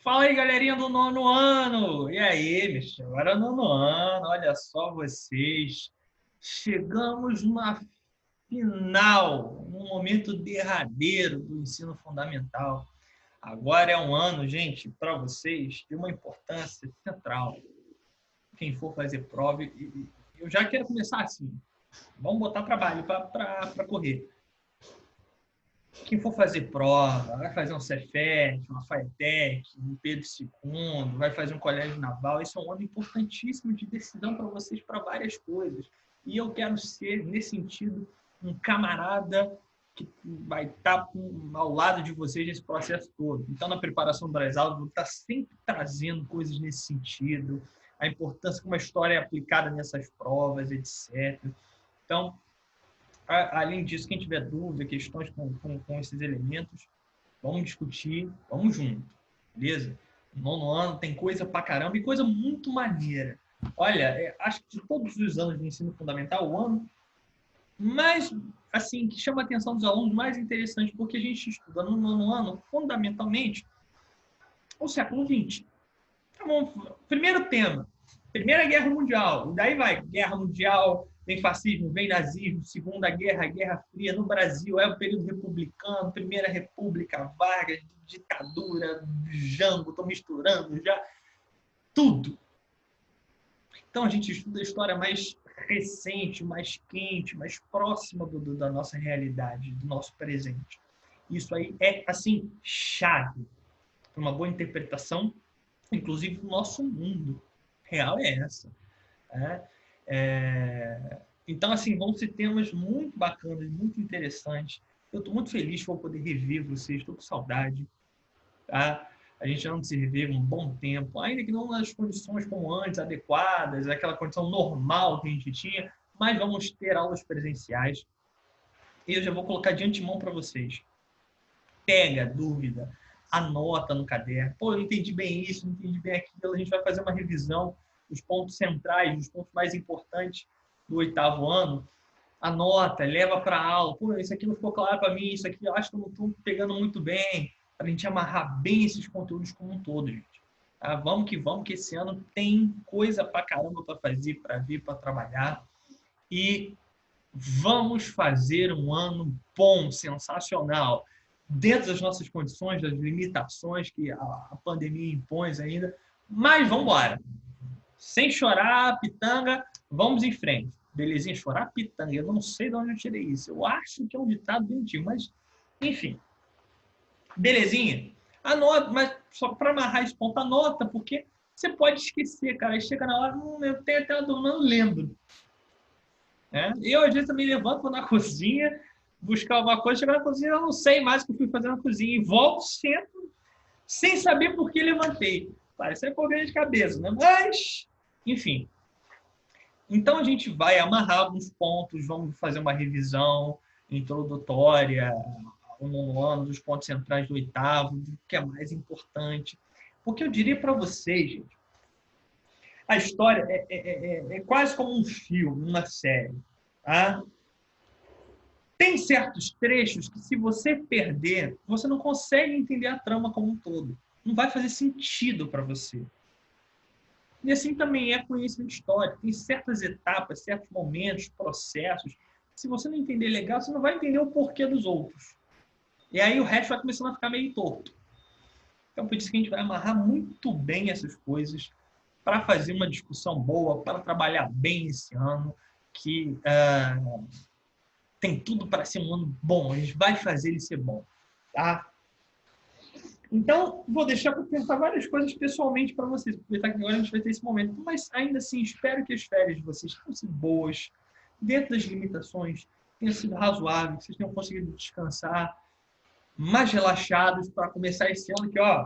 Fala aí, galerinha do nono ano! E aí, bicho? Agora é nono ano, olha só vocês. Chegamos na final, no momento derradeiro do ensino fundamental. Agora é um ano, gente, para vocês, de uma importância central. Quem for fazer prova, eu já quero começar assim. Vamos botar trabalho para correr. Quem for fazer prova, vai fazer um Cefet, uma Faetec, um Pedro II, vai fazer um colégio naval, isso é um ano importantíssimo de decisão para vocês para várias coisas. E eu quero ser, nesse sentido, um camarada que vai estar ao lado de vocês nesse processo todo. Então, na preparação das aulas, vou estar sempre trazendo coisas nesse sentido, a importância que uma história é aplicada nessas provas, etc. Então, além disso, quem tiver dúvida, questões com esses elementos, vamos discutir, vamos junto, beleza? No nono ano tem coisa pra caramba e coisa muito maneira. Olha, acho que de todos os anos de ensino fundamental, o ano mais, assim, que chama a atenção dos alunos, mais interessante, porque a gente estuda no nono ano, fundamentalmente, o século XX. Então, primeiro tema, Primeira Guerra Mundial. E daí vai, Guerra Mundial, vem fascismo, vem nazismo, Segunda Guerra, Guerra Fria. No Brasil é o período republicano, Primeira República, Vargas, ditadura, Jango, estou misturando já tudo. Então a gente estuda a história mais recente, mais quente, mais próxima da nossa realidade, do nosso presente. Isso aí é, assim, chave para uma boa interpretação, inclusive do nosso mundo. Real é essa. Então, assim, vão ser temas muito bacanas, muito interessantes. Eu estou muito feliz por poder rever vocês, estou com saudade. Tá? A gente já não se rever um bom tempo, ainda que não nas condições como antes, adequadas, aquela condição normal que a gente tinha, mas vamos ter aulas presenciais. E eu já vou colocar de antemão para vocês. Pega a dúvida, anota no caderno. Pô, eu não entendi bem isso, não entendi bem aquilo. A gente vai fazer uma revisão dos pontos centrais, dos pontos mais importantes do oitavo ano. Anota, leva para a aula. Pô, isso aqui não ficou claro para mim, isso aqui eu acho que eu não estou pegando muito bem. Para a gente amarrar bem esses conteúdos como um todo, gente. Tá? Vamos, que esse ano tem coisa para caramba para fazer, para vir, para trabalhar. E vamos fazer um ano bom, sensacional, dentro das nossas condições, das limitações que a pandemia impõe ainda, mas vamos embora. Sem chorar, pitanga, vamos em frente. Belezinha, chorar pitanga, eu não sei de onde eu tirei isso, eu acho que é um ditado bem antigo, mas enfim. Belezinha? Anota, mas só para amarrar esse ponto, anota, porque você pode esquecer, cara, aí chega na hora, eu tenho até uma dúvida, não lembro. Eu, às vezes, também levanto, vou na cozinha, buscar alguma coisa, chegar na cozinha, eu não sei mais o que eu fui fazer na cozinha, e volto, sento, sem saber por que levantei. Parece correr de cabeça, né? Mas, enfim. Então, a gente vai amarrar alguns pontos, vamos fazer uma revisão introdutória, ao nono ano, dos pontos centrais do oitavo, do que é mais importante. Porque eu diria para vocês, gente, a história é quase como um filme, uma série. Tá? Tem certos trechos que, se você perder, você não consegue entender a trama como um todo. Não vai fazer sentido para você. E assim também é conhecimento histórico. Tem certas etapas, certos momentos, processos. Se você não entender legal, você não vai entender o porquê dos outros. E aí o resto vai começando a ficar meio torto. Então, por isso que a gente vai amarrar muito bem essas coisas para fazer uma discussão boa, para trabalhar bem esse ano, que tem tudo para ser um ano bom. A gente vai fazer ele ser bom. Tá? Então, vou deixar para perguntar várias coisas pessoalmente para vocês. Aproveitar que agora a gente vai ter esse momento. Mas, ainda assim, espero que as férias de vocês tenham sido boas, dentro das limitações, tenham sido razoáveis, que vocês tenham conseguido descansar, mais relaxados para começar esse ano que, ó,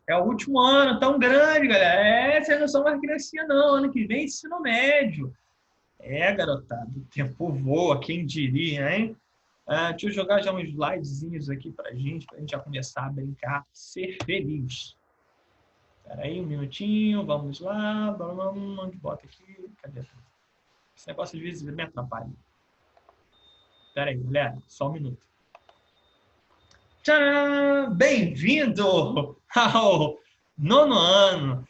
é o último ano tão grande, galera. Vocês não são mais criancinha, não. Ano que vem, ensino médio. Garotada, o tempo voa, quem diria, hein? Deixa eu jogar já uns slidezinhos aqui pra gente já começar a brincar, ser feliz. Espera aí, um minutinho, vamos lá. Onde bota aqui? Cadê? Esse negócio às vezes me atrapalha. Espera aí, galera, só um minuto. Tcharam! Bem-vindo ao Nono ano.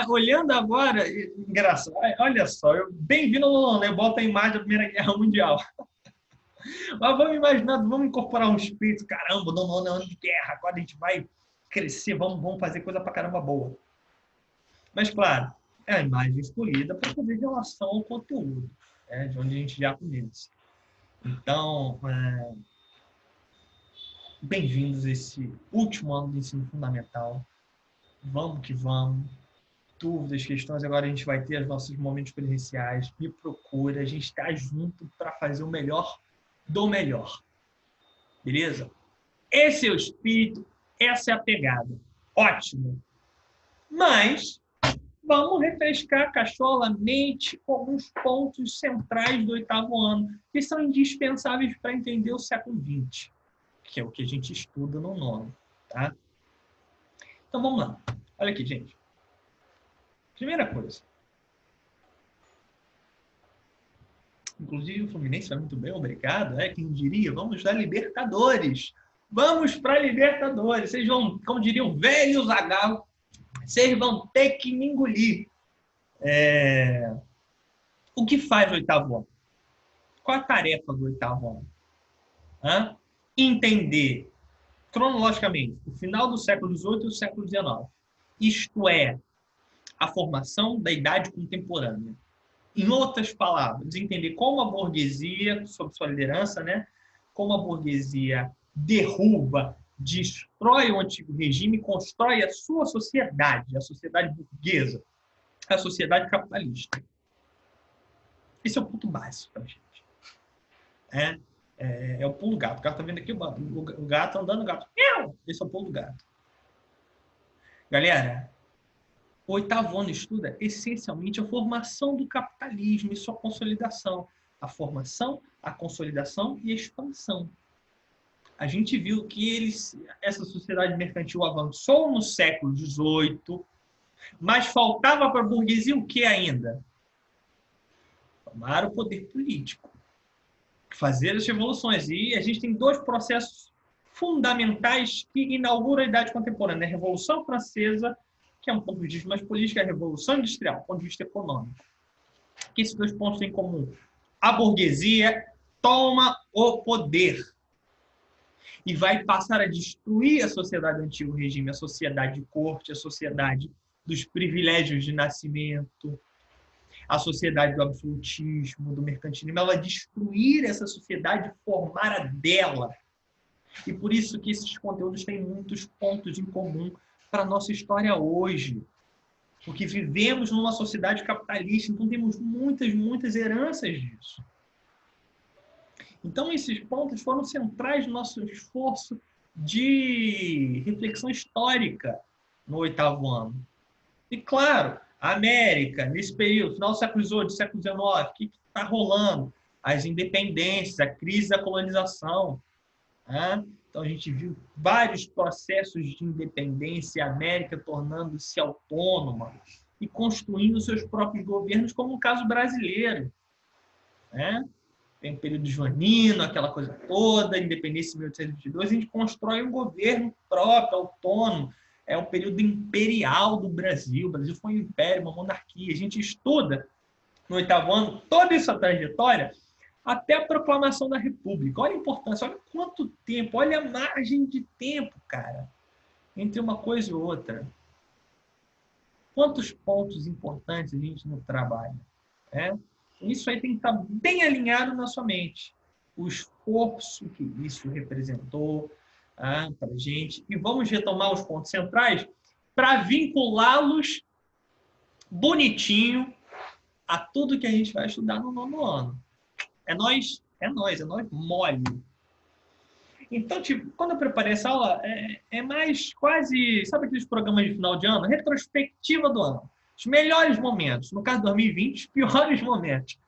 Olhando agora, engraçado, olha só, bem-vindo ao nono ano, eu boto a imagem da Primeira Guerra Mundial. Mas vamos imaginar, vamos incorporar um espírito, caramba, nono ano é ano de guerra, agora a gente vai crescer, vamos fazer coisa pra caramba boa. Mas, claro, é a imagem escolhida para fazer relação ao conteúdo, de onde a gente já começa. Então, bem-vindos a esse último ano do ensino fundamental. Vamos que vamos. Dúvidas, questões, agora a gente vai ter os nossos momentos presenciais. Me procura, a gente está junto para fazer o melhor do melhor. Beleza? Esse é o espírito, essa é a pegada. Ótimo. Mas vamos refrescar a cachola, mente, com alguns pontos centrais do oitavo ano, que são indispensáveis para entender o século XX, que é o que a gente estuda no nono. Tá? Então vamos lá. Olha aqui, gente. Primeira coisa. Inclusive o Fluminense vai muito bem, obrigado. Quem diria? Vamos dar Libertadores. Vamos para Libertadores. Vocês vão, como diria o velho Zagallo, vocês vão ter que me engolir. O que faz o oitavo ano? Qual a tarefa do oitavo ano? Entender cronologicamente o final do século XVIII e o século XIX. Isto é, a formação da idade contemporânea. Em outras palavras, entender como a burguesia, sob sua liderança, como a burguesia derruba, destrói o antigo regime, constrói a sua sociedade, a sociedade burguesa, a sociedade capitalista. Esse é o ponto básico para a gente. É o pulo do gato. O gato está vendo aqui, o gato andando, o gato. Esse é o pulo do gato. Galera, o oitavo ano estuda essencialmente a formação do capitalismo e sua consolidação. A formação, a consolidação e a expansão. A gente viu que essa sociedade mercantil avançou no século XVIII, mas faltava para a burguesia o que ainda? Tomar o poder político. Fazer as revoluções. E a gente tem dois processos fundamentais que inauguram a idade contemporânea. A Revolução Francesa, que é um ponto de vista mais político, e a Revolução Industrial, do ponto de vista econômico. Que esses dois pontos têm em comum? A burguesia toma o poder e vai passar a destruir a sociedade do antigo regime, a sociedade de corte, a sociedade dos privilégios de nascimento, a sociedade do absolutismo, do mercantilismo. Ela vai destruir essa sociedade e formar a dela. E por isso que esses conteúdos têm muitos pontos em comum para a nossa história hoje. Porque vivemos numa sociedade capitalista, então temos muitas heranças disso. Então, esses pontos foram centrais no nosso esforço de reflexão histórica no oitavo ano. E, claro, a América, nesse período, final do século XVIII, século XIX, o que está rolando? As independências, a crise da colonização. Então, a gente viu vários processos de independência, a América tornando-se autônoma e construindo seus próprios governos, como o caso brasileiro. Tem o período joanino, aquela coisa toda, independência de 1822, a gente constrói um governo próprio, autônomo. É um período imperial do Brasil. O Brasil foi um império, uma monarquia. A gente estuda, no oitavo ano, toda essa trajetória até a proclamação da República. Olha a importância, olha quanto tempo, olha a margem de tempo, cara, entre uma coisa e outra. Quantos pontos importantes a gente não trabalha, Isso aí tem que estar bem alinhado na sua mente. O esforço que isso representou para a gente. E vamos retomar os pontos centrais para vinculá-los bonitinho a tudo que a gente vai estudar no nono ano. É nós mole. Então, tipo, quando eu preparei essa aula, é mais quase, sabe aqueles programas de final de ano? Retrospectiva do ano. Os melhores momentos. No caso de 2020, os piores momentos.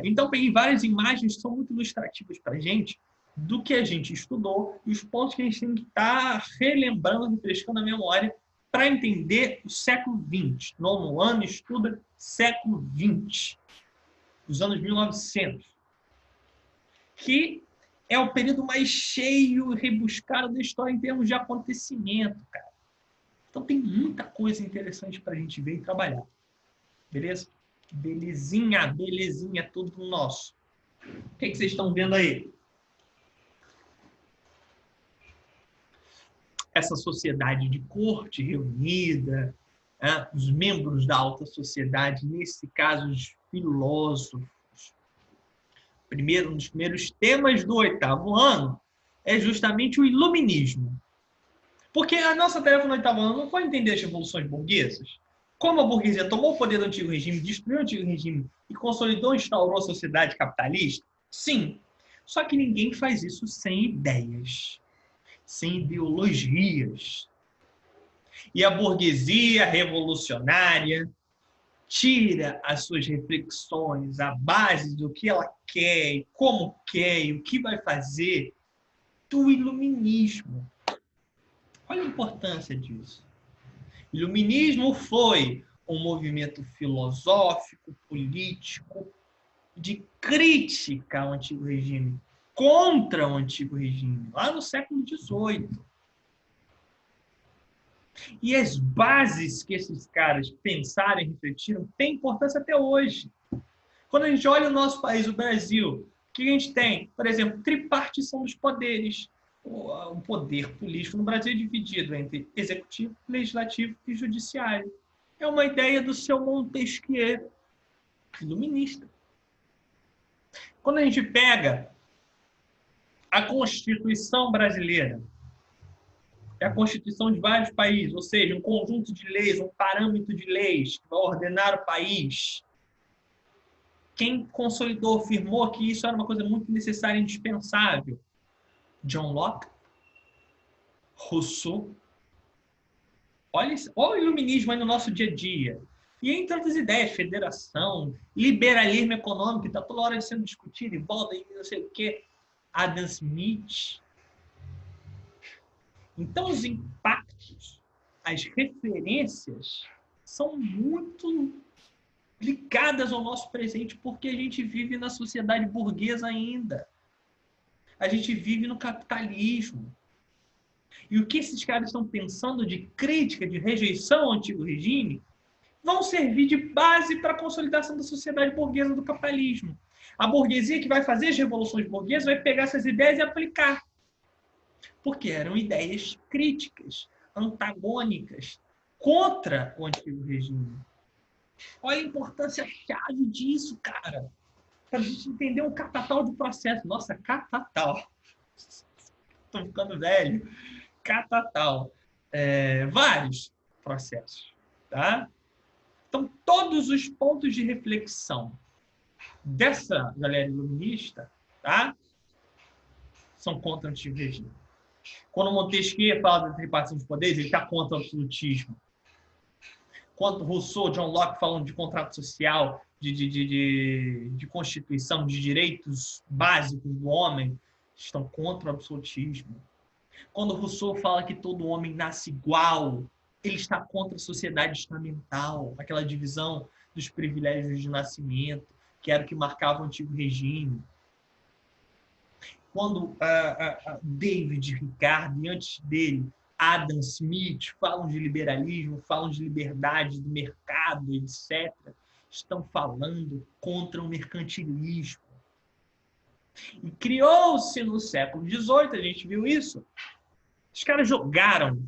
Então, peguei várias imagens que são muito ilustrativas para a gente do que a gente estudou e os pontos que a gente tem que estar relembrando, refrescando a memória para entender o século XX. Nono ano estuda século XX, os anos 1900, que é o período mais cheio e rebuscado da história em termos de acontecimento, cara. Então tem muita coisa interessante para a gente ver e trabalhar. Beleza? Belezinha, belezinha, tudo nosso. O que vocês estão vendo aí? Essa sociedade de corte reunida, os membros da alta sociedade, nesse caso, os filósofos. Um dos primeiros temas do 8º ano é justamente o iluminismo. Porque a nossa tarefa no 8º ano não foi entender as revoluções burguesas. Como a burguesia tomou o poder do antigo regime, destruiu o antigo regime e consolidou e instaurou a sociedade capitalista? Sim. Só que ninguém faz isso sem ideias, sem ideologias. E a burguesia revolucionária tira as suas reflexões, a base do que ela quer, e como quer, e o que vai fazer, do iluminismo. Olha a importância disso. O iluminismo foi um movimento filosófico, político, de crítica ao antigo regime, contra o antigo regime, lá no século XVIII. E as bases que esses caras pensaram e refletiram têm importância até hoje. Quando a gente olha o nosso país, o Brasil, o que a gente tem? Por exemplo, tripartição dos poderes. O poder político no Brasil é dividido entre executivo, legislativo e judiciário. É uma ideia do seu Montesquieu, iluminista. Quando a gente pega a Constituição brasileira, é a Constituição de vários países, ou seja, um conjunto de leis, um parâmetro de leis que vai ordenar o país. Quem consolidou, afirmou que isso era uma coisa muito necessária e indispensável? John Locke, Rousseau. Olha o iluminismo aí no nosso dia a dia. E entre outras ideias, federação, liberalismo econômico, que está toda hora sendo discutido, e volta e não sei o quê. Adam Smith. Então, os impactos, as referências são muito ligadas ao nosso presente, porque a gente vive na sociedade burguesa ainda. A gente vive no capitalismo. E o que esses caras estão pensando de crítica, de rejeição ao antigo regime, vão servir de base para a consolidação da sociedade burguesa do capitalismo. A burguesia que vai fazer as revoluções burguesas vai pegar essas ideias e aplicar. Porque eram ideias críticas, antagônicas, contra o antigo regime. Olha a importância chave disso, cara. Para a gente entender um catatal de processo. Nossa, catatal. Estou ficando velho. Catatal. Vários processos. Tá? Então, todos os pontos de reflexão dessa galera iluminista, tá? São contra o antigo regime. Quando Montesquieu fala da tripartição dos poderes, ele está contra o absolutismo. Quando Rousseau, John Locke falam de contrato social, de constituição, de direitos básicos do homem, estão contra o absolutismo. Quando Rousseau fala que todo homem nasce igual, ele está contra a sociedade estamental, aquela divisão dos privilégios de nascimento, que era o que marcava o antigo regime. Quando David Ricardo, e antes dele, Adam Smith, falam de liberalismo, falam de liberdade do mercado, etc., estão falando contra o mercantilismo. E criou-se no século XVIII, a gente viu isso, os caras jogaram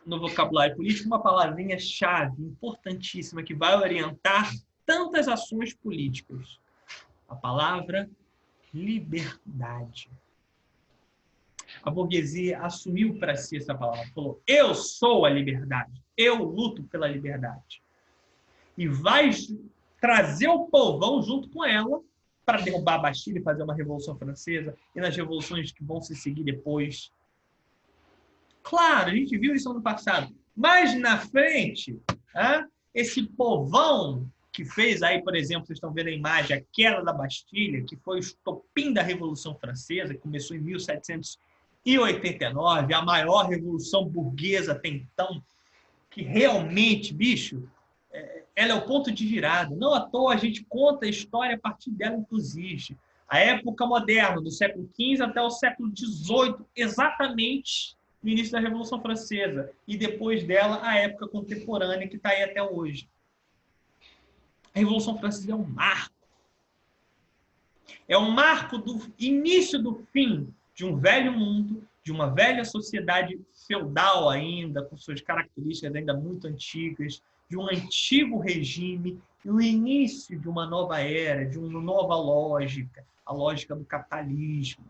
no vocabulário político uma palavrinha-chave importantíssima que vai orientar tantas ações políticas. A palavra liberdade. A burguesia assumiu para si essa palavra. Falou, eu sou a liberdade. Eu luto pela liberdade. E vai trazer o povão junto com ela para derrubar a Bastilha e fazer uma Revolução Francesa e nas revoluções que vão se seguir depois. Claro, a gente viu isso no passado. Mas na frente, esse povão que fez aí, por exemplo, vocês estão vendo a imagem, a queda da Bastilha, que foi o estopim da Revolução Francesa, que começou em 1789, a maior revolução burguesa até então, que realmente, bicho, ela é o ponto de virada. Não à toa a gente conta a história a partir dela, inclusive. A época moderna, do século XV até o século XVIII, exatamente no início da Revolução Francesa e depois dela a época contemporânea que está aí até hoje. A Revolução Francesa é um marco. É um marco do início do fim de um velho mundo, de uma velha sociedade feudal ainda, com suas características ainda muito antigas, de um antigo regime e o início de uma nova era, de uma nova lógica, a lógica do capitalismo.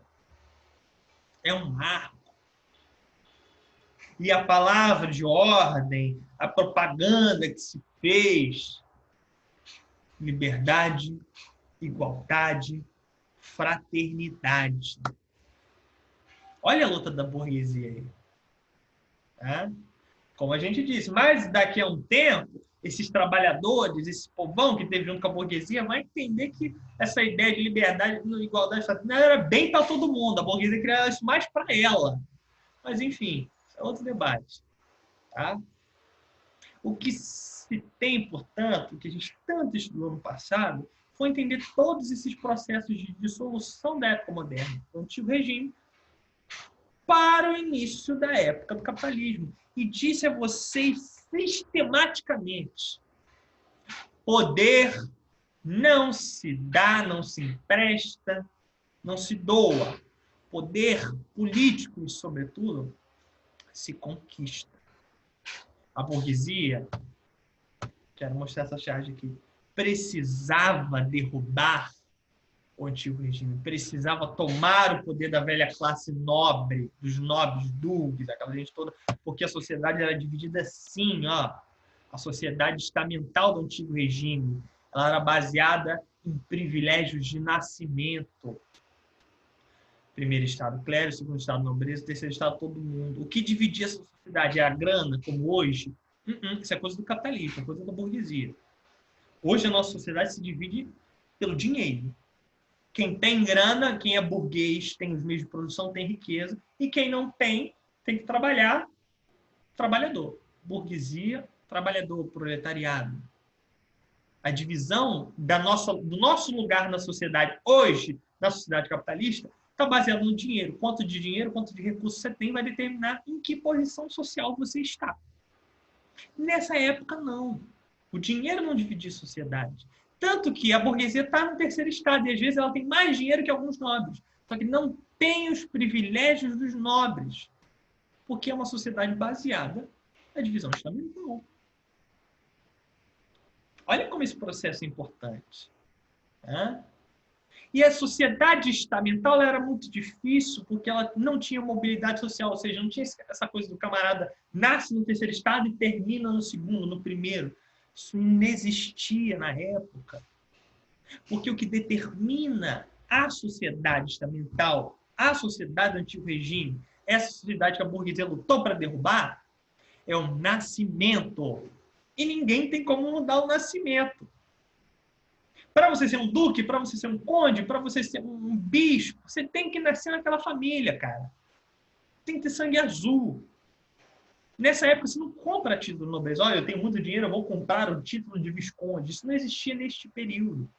É um marco. E a palavra de ordem, a propaganda que se fez, liberdade, igualdade, fraternidade. Olha a luta da burguesia aí. Tá? Como a gente disse, mas daqui a um tempo, esses trabalhadores, esse povão que teve junto com a burguesia, vai entender que essa ideia de liberdade, igualdade, fraternidade era bem para todo mundo. A burguesia queria isso mais para ela. Mas, enfim, é outro debate. Tá? O que se tem, portanto, o que a gente tanto estudou no passado, foi entender todos esses processos de dissolução da época moderna, do antigo regime, para o início da época do capitalismo. E disse a vocês sistematicamente: poder não se dá, não se empresta, não se doa. Poder político, e sobretudo, se conquista. A burguesia, quero mostrar essa charge aqui, precisava derrubar o antigo regime, precisava tomar o poder da velha classe nobre, dos nobres, duques, aquela gente toda, porque a sociedade era dividida assim, ó. A sociedade estamental do antigo regime, ela era baseada em privilégios de nascimento. Primeiro estado, clero, segundo estado, nobreza, terceiro estado, todo mundo. O que dividia essa sociedade? É a grana, como hoje? Isso é coisa do capitalismo, é coisa da burguesia. Hoje a nossa sociedade se divide pelo dinheiro. Quem tem grana, quem é burguês, tem os meios de produção, tem riqueza. E quem não tem, tem que trabalhar, trabalhador. Burguesia, trabalhador, proletariado. A divisão do nosso lugar na sociedade hoje, na sociedade capitalista, está baseada no dinheiro. Quanto de dinheiro, quanto de recursos você tem, vai determinar em que posição social você está. Nessa época, não. O dinheiro não dividia a sociedade. Tanto que a burguesia está no terceiro estado, e às vezes ela tem mais dinheiro que alguns nobres. Só que não tem os privilégios dos nobres. Porque é uma sociedade baseada na divisão estamental. Olha como esse processo é importante. E a sociedade estamental era muito difícil, porque ela não tinha mobilidade social, ou seja, não tinha essa coisa do camarada nasce no terceiro estado e termina no segundo, no primeiro. Isso não existia na época. Porque o que determina a sociedade estamental, a sociedade do antigo regime, essa sociedade que a burguesia lutou para derrubar, é o nascimento. E ninguém tem como mudar o nascimento. Para você ser um duque, para você ser um conde, para você ser um bispo, você tem que nascer naquela família, cara. Tem que ter sangue azul. Nessa época, você não compra título de nobreza. Olha, eu tenho muito dinheiro, eu vou comprar o título de visconde. Isso não existia neste período.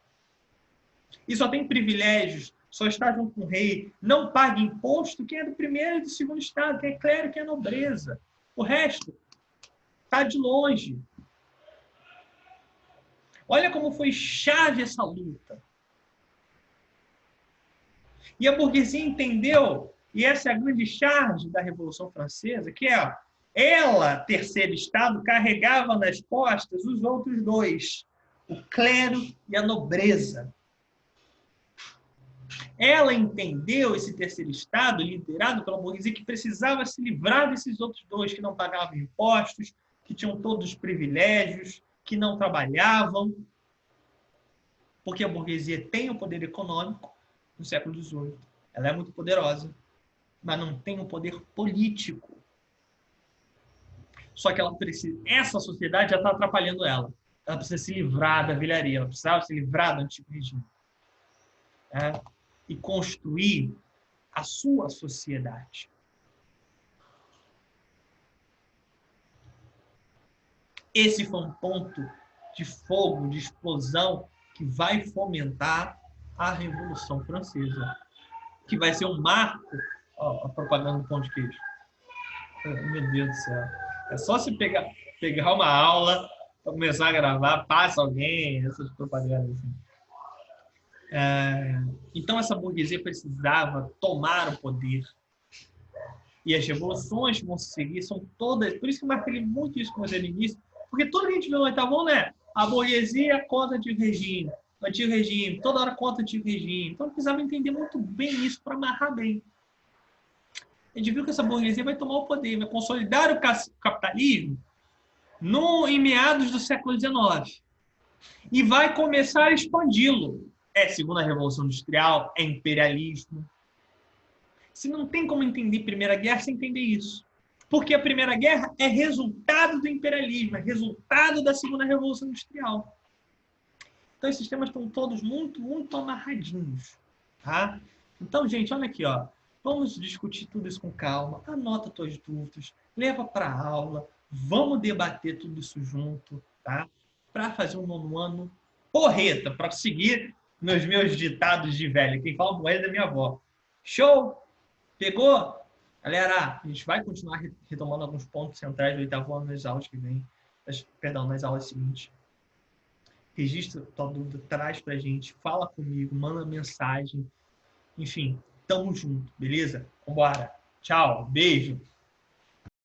E só tem privilégios, só está junto com o rei. Não paga imposto quem é do primeiro e do segundo estado, quem é clero, quem é nobreza. O resto está de longe. Olha como foi chave essa luta. E a burguesia entendeu, e essa é a grande charge da Revolução Francesa, que é, ela, terceiro estado, carregava nas costas os outros dois, o clero e a nobreza. Ela entendeu, esse terceiro estado, liderado pela burguesia, que precisava se livrar desses outros dois que não pagavam impostos, que tinham todos os privilégios, que não trabalhavam, porque a burguesia tem o poder econômico no século XVIII. Ela é muito poderosa, mas não tem o poder político. Só que ela precisa, essa sociedade já está atrapalhando ela. Ela precisa se livrar da velharia, ela precisava se livrar do antigo regime. E construir a sua sociedade. Esse foi um ponto de fogo, de explosão, que vai fomentar a Revolução Francesa, que vai ser um marco, a propaganda do pão de queijo, Meu Deus do céu. É só se pegar uma aula, começar a gravar, passa alguém, essas propagandas assim. Então, essa burguesia precisava tomar o poder. E as revoluções que vão se seguir são todas... Por isso que eu marquei muito isso com você no início, porque tudo que a gente viu no oitavo, né? A burguesia contra o antigo regime, toda hora contra o antigo regime. Então, eu precisava entender muito bem isso para amarrar bem. A gente viu que essa burguesia vai tomar o poder, vai consolidar o capitalismo em meados do século XIX e vai começar a expandi-lo. É segunda Revolução Industrial, é imperialismo. Se não tem como entender a Primeira Guerra, você entender isso. Porque a Primeira Guerra é resultado do imperialismo, é resultado da Segunda Revolução Industrial. Então, esses temas estão todos muito, muito amarradinhos. Tá? Então, gente, olha aqui, ó. Vamos discutir tudo isso com calma. Anota suas dúvidas, leva para a aula. Vamos debater tudo isso junto, tá? Para fazer um nono ano porreta, para seguir meus ditados de velho. Quem fala porreta é minha avó. Show? Pegou? Galera, a gente vai continuar retomando alguns pontos centrais do oitavo ano nas aulas que vem. Perdão, nas aulas seguintes. Registra tua dúvida, traz pra gente, fala comigo, manda mensagem. Enfim, tamo junto, beleza? Vambora. Tchau, beijo.